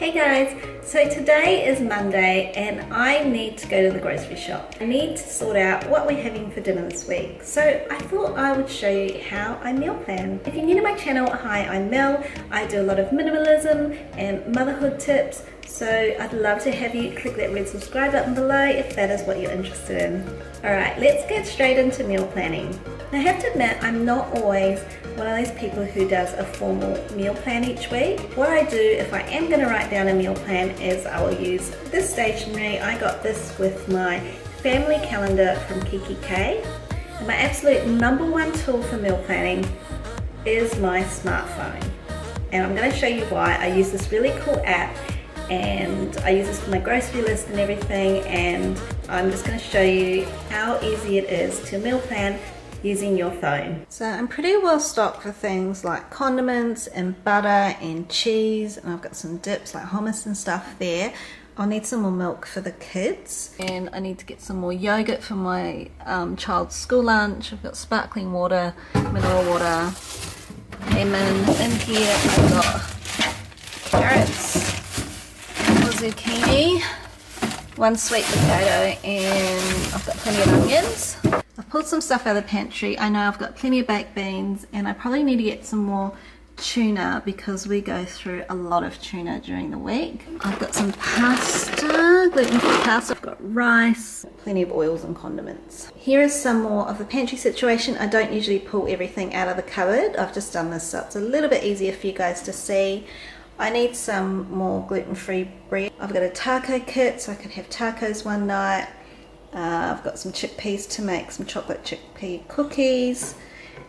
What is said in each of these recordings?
Hey guys, so today is Monday and I need to go to the grocery shop. I need to sort out what we're having for dinner this week. So I thought I would show you how I meal plan. If you're new to my channel, hi, I'm Mel. I do a lot of minimalism and motherhood tips. So I'd love to have you click that red subscribe button below if that is what you're interested in. Alright, let's get straight into meal planning. I have to admit, I'm not always one of those people who does a formal meal plan each week. What I do if I am going to write down a meal plan is I will use this stationery. I got this with my family calendar from Kiki K. And my absolute number one tool for meal planning is my smartphone. And I'm going to show you why. I use this really cool app and I use this for my grocery list and everything, and I'm just going to show you how easy it is to meal plan using your phone. So I'm pretty well stocked for things like condiments and butter and cheese, and I've got some dips like hummus and stuff there. I'll need some more milk for the kids, and I need to get some more yogurt for my child's school lunch. I've got sparkling water, mineral water, lemon. In here I've got carrots, zucchini, one sweet potato, and I've got plenty of onions. I've pulled some stuff out of the pantry. I know I've got plenty of baked beans, and I probably need to get some more tuna because we go through a lot of tuna during the week. I've got some pasta, gluten-free pasta. I've got rice, plenty of oils and condiments. Here is some more of the pantry situation. I don't usually pull everything out of the cupboard. I've just done this so it's a little bit easier for you guys to see. I need some more gluten-free bread. I've got a taco kit so I can have tacos one night. I've got some chickpeas to make some chocolate chickpea cookies,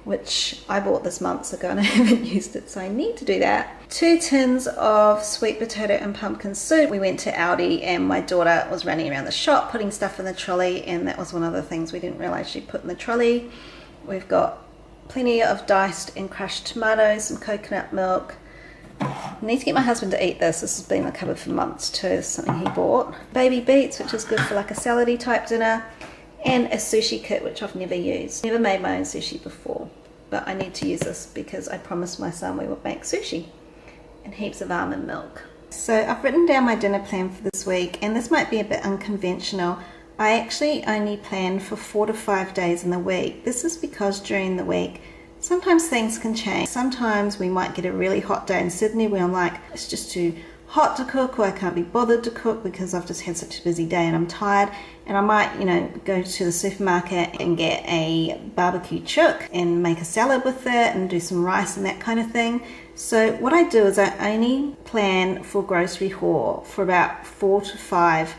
which I bought this months ago and I haven't used it, so I need to do that. 2 tins of sweet potato and pumpkin soup. We went to Aldi and my daughter was running around the shop putting stuff in the trolley, and that was one of the things we didn't realize she'd put in the trolley. We've got plenty of diced and crushed tomatoes, some coconut milk. I need to get my husband to eat this. This has been in the cupboard for months too. It's something he bought. Baby beets, which is good for like a salady type dinner, and a sushi kit, which I've never used. Never made my own sushi before, but I need to use this because I promised my son we would make sushi. And heaps of almond milk. So I've written down my dinner plan for this week, and this might be a bit unconventional. I actually only plan for 4 to 5 days in the week. This is because during the week sometimes things can change. Sometimes we might get a really hot day in Sydney where I'm like, it's just too hot to cook, or I can't be bothered to cook because I've just had such a busy day and I'm tired. And I might, go to the supermarket and get a barbecue chook and make a salad with it and do some rice and that kind of thing. So what I do is I only plan for grocery haul for about 4 to 5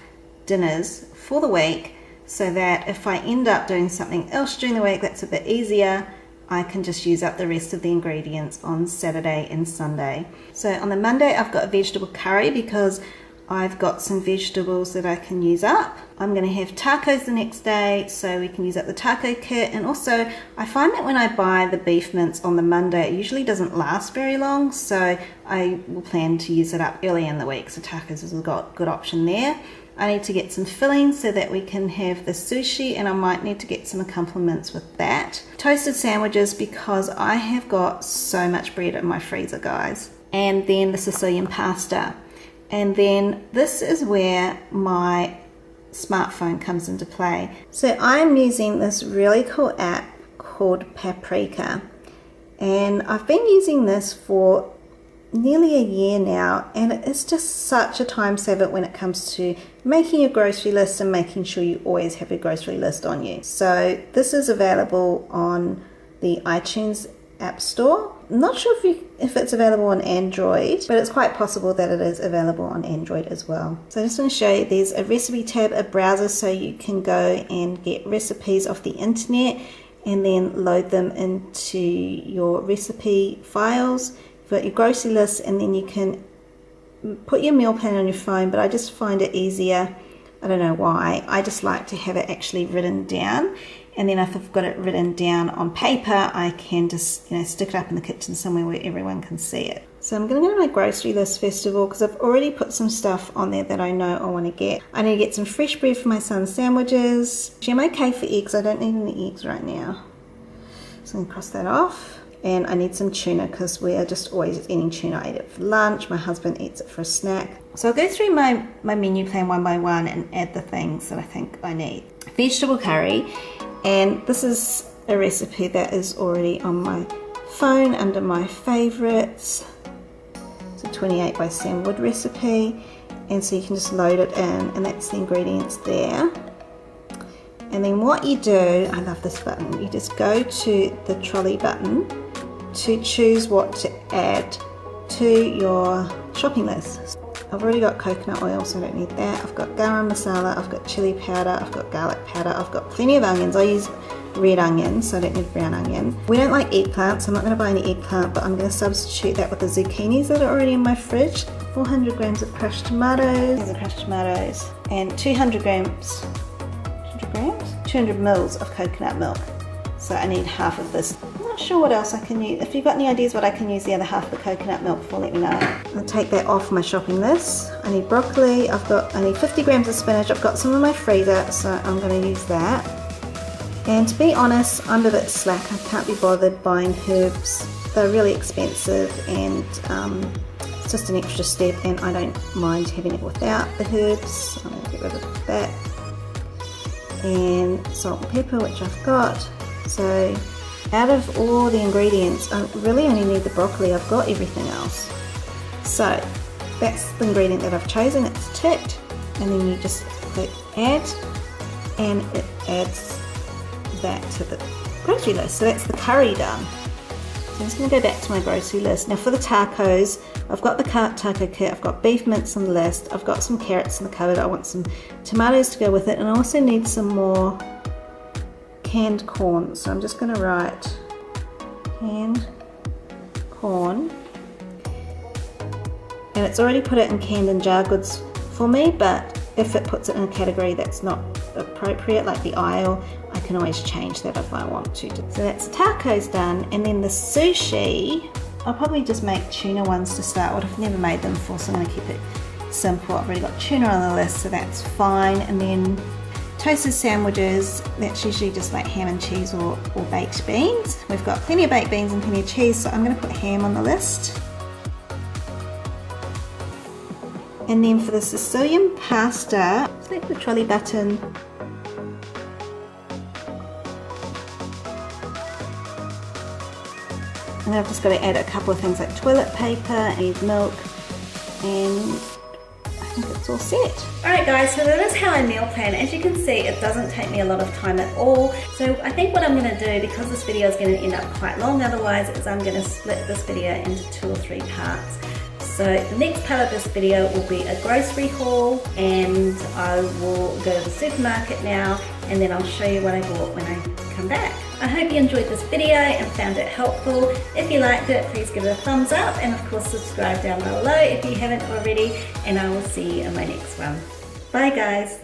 dinners for the week, so that if I end up doing something else during the week that's a bit easier, I can just use up the rest of the ingredients on Saturday and Sunday. So on the Monday I've got a vegetable curry because I've got some vegetables that I can use up. I'm going to have tacos the next day so we can use up the taco kit, and also I find that when I buy the beef mince on the Monday it usually doesn't last very long, so I will plan to use it up early in the week. So tacos is a good option there. I need to get some fillings so that we can have the sushi, and I might need to get some accompaniments with that. Toasted sandwiches because I have got so much bread in my freezer, guys. And then the Sicilian pasta. And then this is where my smartphone comes into play. So I'm using this really cool app called Paprika. And I've been using this for nearly a year now, and it's just such a time saver when it comes to making a grocery list and making sure you always have a grocery list on you. So this is available on the iTunes App Store. I'm not sure if it's available on Android, but it's quite possible that it is available on Android as well. So I just want to show you, there's a recipe tab, a browser, so you can go and get recipes off the internet and then load them into your recipe files. You've got your grocery list, and then you can put your meal plan on your phone, but I just find it easier. I don't know why. I just like to have it actually written down, and then if I've got it written down on paper, I can just stick it up in the kitchen somewhere where everyone can see it. So I'm going to go to my grocery list first of all, because I've already put some stuff on there that I know I want to get. I need to get some fresh bread for my son's sandwiches. I'm okay for eggs. I don't need any eggs right now, so I'm going to cross that off. and I need some tuna because we are just always eating tuna. I eat it for lunch, my husband eats it for a snack. So I'll go through my menu plan one by one and add the things that I think I need. Vegetable curry, and this is a recipe that is already on my phone under my favorites. It's a 28 by Sam Wood recipe, and so you can just load it in, and that's the ingredients there. And then what you do, I love this button, you just go to the trolley button to choose what to add to your shopping list. I've already got coconut oil, so I don't need that. I've got garam masala, I've got chili powder, I've got garlic powder, I've got plenty of onions. I use red onion, so I don't need brown onion. We don't like eggplant, so I'm not going to buy any eggplant, but I'm going to substitute that with the zucchinis that are already in my fridge. 400 grams of crushed tomatoes, these are crushed tomatoes, and 200 mils of coconut milk. So I need half of this. I'm not sure what else I can use. If you've got any ideas what I can use the other half of the coconut milk for, let me know. I'll take that off my shopping list. I need broccoli, I need 50 grams of spinach. I've got some in my freezer, so I'm going to use that. And to be honest, I'm a bit slack. I can't be bothered buying herbs. They're really expensive, and it's just an extra step, and I don't mind having it without the herbs. I'm going to get rid of that. And salt and pepper, which I've got. So out of all the ingredients, I really only need the broccoli. I've got everything else. So that's the ingredient that I've chosen. It's ticked, and then you just click add, and it adds that to the grocery list. So that's the curry done. So I'm just going to go back to my grocery list. Now for the tacos, I've got the taco kit, I've got beef mince on the list, I've got some carrots in the cupboard, I want some tomatoes to go with it, and I also need some more canned corn. So I'm just going to write canned corn, and it's already put it in canned and jar goods for me, but if it puts it in a category that's not appropriate, like the aisle, I can always change that if I want to. So that's the tacos done, and then the sushi, I'll probably just make tuna ones to start with. I've never made them before, so I'm going to keep it simple. I've already got tuna on the list, so that's fine. And then toasted sandwiches, that's usually just like ham and cheese or baked beans. We've got plenty of baked beans and plenty of cheese, so I'm going to put ham on the list. And then for the Sicilian pasta, select the trolley button. And I've just got to add a couple of things like toilet paper and milk, and I think it's all set. Alright guys, so that is how I meal plan. As you can see, it doesn't take me a lot of time at all. So I think what I'm going to do, because this video is going to end up quite long otherwise, is I'm going to split this video into 2 or 3 parts. So the next part of this video will be a grocery haul, and I will go to the supermarket now, and then I'll show you what I bought when I come back. I hope you enjoyed this video and found it helpful. If you liked it, please give it a thumbs up, and of course subscribe down below if you haven't already, and I will see you in my next one. Bye guys.